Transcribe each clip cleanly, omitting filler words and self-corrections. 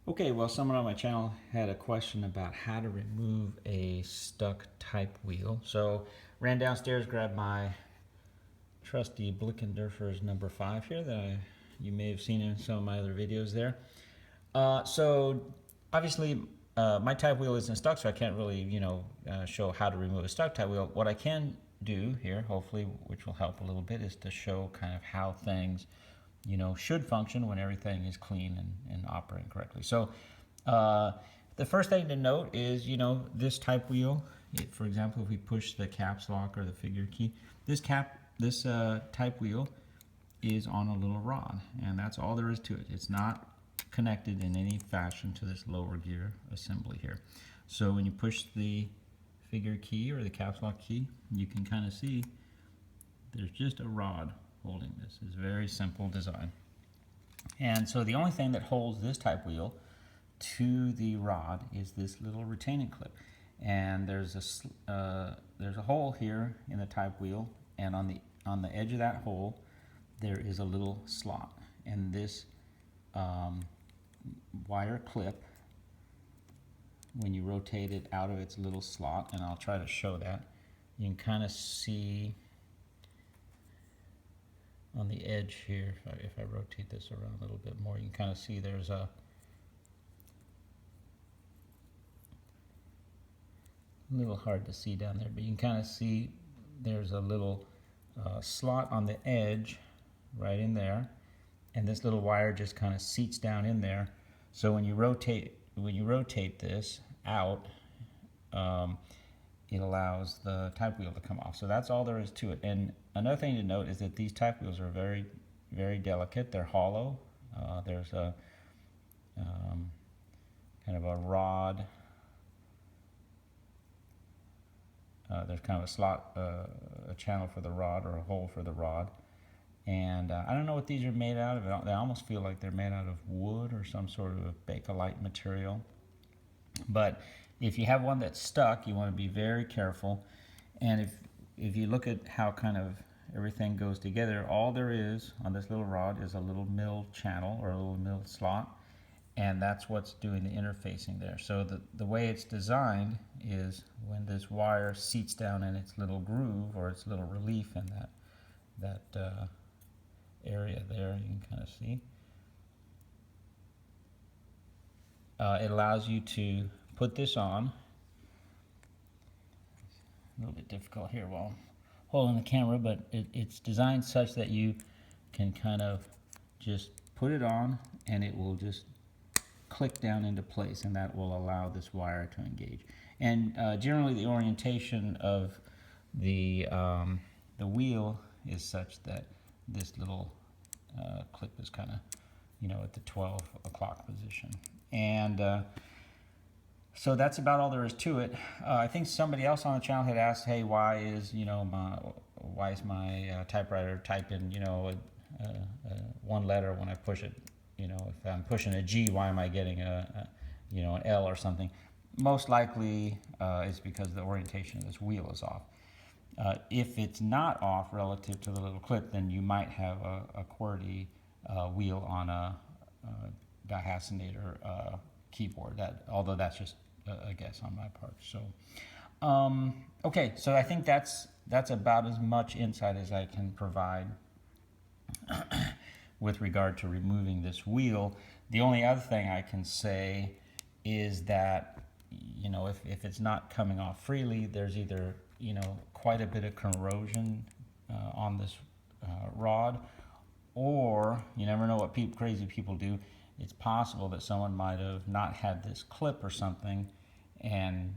Okay, well, someone on my channel had a question about how to remove a stuck type wheel. So ran downstairs, grabbed my trusty Blickensderfer's number 5 here that you may have seen in some of my other videos there. So obviously my type wheel isn't stuck, so I can't really, show how to remove a stuck type wheel. What I can do here, hopefully, which will help a little bit, is to show kind of how things should function when everything is clean and operating correctly. So the first thing to note is, this type wheel, for example, if we push the caps lock or the figure key, this type wheel is on a little rod, and that's all there is to it. It's not connected in any fashion to this lower gear assembly here. So when you push the figure key or the caps lock key, you can kind of see there's just a rod holding this. It's a very simple design. And so the only thing that holds this type wheel to the rod is this little retaining clip. And there's a hole here in the type wheel, and on the edge of that hole there is a little slot. And this wire clip, when you rotate it out of its little slot, and I'll try to show that, you can kind of see on the edge here, if I rotate this around a little bit more, you can kind of see there's a little hard to see down there, but you can kind of see there's a little slot on the edge right in there, and this little wire just kind of seats down in there. So when you rotate this out, it allows the type wheel to come off. So that's all there is to it. And another thing to note is that these type wheels are very, very delicate. They're hollow. There's a kind of a rod. There's kind of a slot, a channel for the rod, or a hole for the rod. And I don't know what these are made out of. They almost feel like they're made out of wood or some sort of Bakelite material. But if you have one that's stuck, you want to be very careful. And if you look at how kind of everything goes together, all there is on this little rod is a little mill channel or a little mill slot, and that's what's doing the interfacing there. So the way it's designed is when this wire seats down in its little groove or its little relief in that area there, you can kind of see. It allows you to put this on. A little bit difficult here while holding the camera, but it's designed such that you can kind of just put it on and it will just click down into place, and that will allow this wire to engage. And generally the orientation of the wheel is such that this little clip is kind of at the 12 o'clock position. And so that's about all there is to it. I think somebody else on the channel had asked, hey, why is my typewriter typing one letter when I push it? If I'm pushing a G, why am I getting an L or something? Most likely it's because the orientation of this wheel is off. If it's not off relative to the little clip, then you might have a QWERTY wheel on a dihacenator keyboard. Although that's just a guess on my part. So, okay, so I think that's about as much insight as I can provide with regard to removing this wheel. The only other thing I can say is that if it's not coming off freely, there's either quite a bit of corrosion on this rod, or you never know what crazy people do. It's possible that someone might have not had this clip or something, and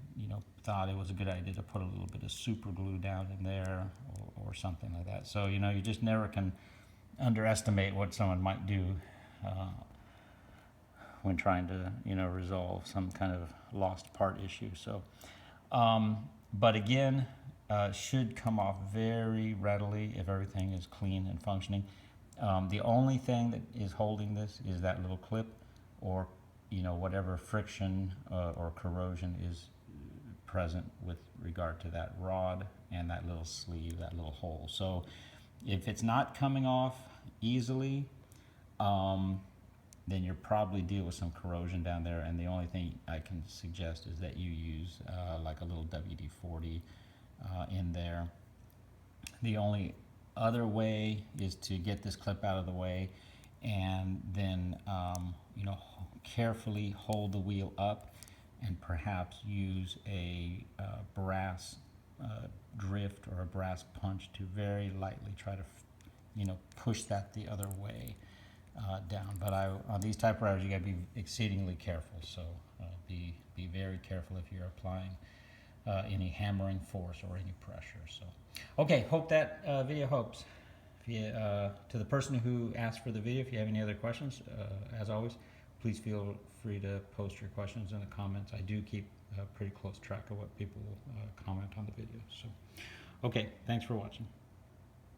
thought it was a good idea to put a little bit of super glue down in there or something like that. So you just never can underestimate what someone might do when trying to resolve some kind of lost part issue. So but again, should come off very readily if everything is clean and functioning. The only thing that is holding this is that little clip, or whatever friction or corrosion is present with regard to that rod and that little sleeve, that little hole. So if it's not coming off easily, then you're probably dealing with some corrosion down there. And the only thing I can suggest is that you use like a little WD-40 in there. The only other way is to get this clip out of the way and then carefully hold the wheel up and perhaps use a brass drift or a brass punch to very lightly try to push that the other way down. But on these typewriters you got to be exceedingly careful, so be very careful if you're applying any hammering force or any pressure. So okay, hope that video helps. If you, to the person who asked for the video, if you have any other questions, as always, please feel free to post your questions in the comments. I do keep a pretty close track of what people comment on the video. So okay, thanks for watching.